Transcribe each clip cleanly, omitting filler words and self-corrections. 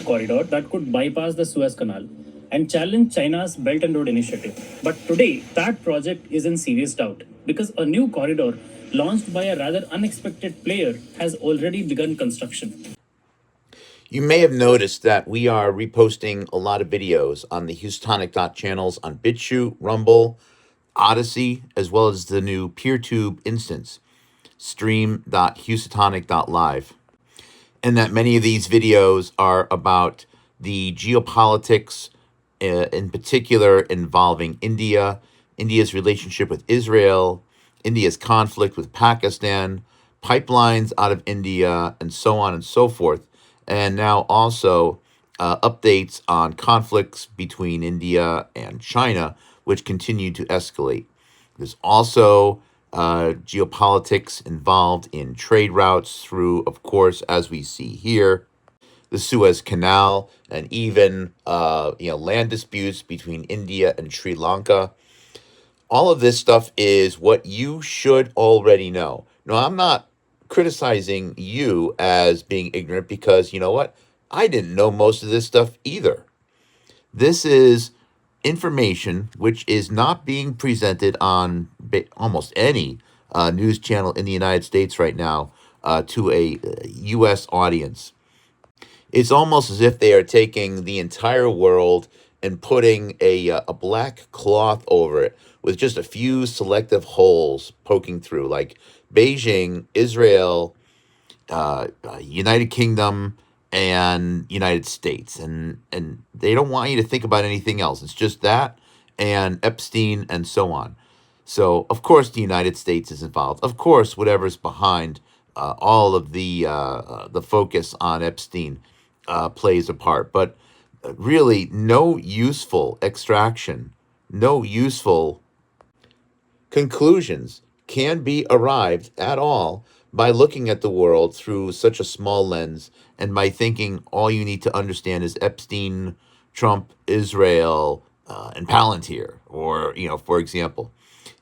corridor that could bypass the Suez Canal and challenge China's Belt and Road Initiative. But today, that project is in serious doubt because a new corridor launched by a rather unexpected player has already begun construction. You may have noticed that we are reposting a lot of videos on the Housatonic channels on BitChute, Rumble, Odyssey, as well as the new PeerTube instance, stream.housatonic.live. And that many of these videos are about the geopolitics, in particular involving India, India's relationship with Israel, India's conflict with Pakistan, pipelines out of India, and so on and so forth. And now also updates on conflicts between India and China, which continue to escalate. There's also geopolitics involved in trade routes through, of course, as we see here, the Suez Canal, and even land disputes between India and Sri Lanka. All of this stuff is what you should already know. No, I'm not criticizing you as being ignorant because you know what? I didn't know most of this stuff either. This is information which is not being presented on almost any news channel in the United States right now to a U.S. audience. It's almost as if they are taking the entire world and putting a black cloth over it with just a few selective holes poking through, like Beijing, Israel, United Kingdom, and United States. And they don't want you to think about anything else. It's just that and Epstein and so on. So, of course, the United States is involved. Of course, whatever's behind all of the focus on Epstein plays a part. But really, no useful extraction, no useful conclusions can be arrived at all by looking at the world through such a small lens and by thinking all you need to understand is Epstein, Trump, Israel, and Palantir. Or, for example,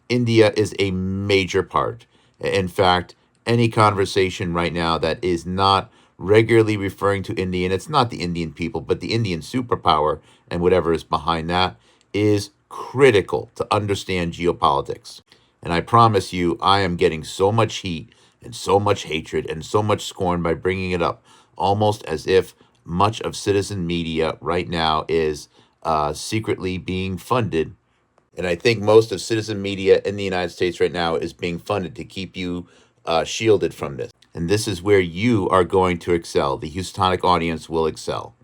India is a major part. In fact, any conversation right now that is not regularly referring to India, and it's not the Indian people, but the Indian superpower and whatever is behind that, is critical to understand geopolitics. And I promise you, I am getting so much heat and so much hatred and so much scorn by bringing it up, almost as if much of citizen media right now is secretly being funded. And I think most of citizen media in the United States right now is being funded to keep you shielded from this. And this is where you are going to excel. The Housatonic audience will excel.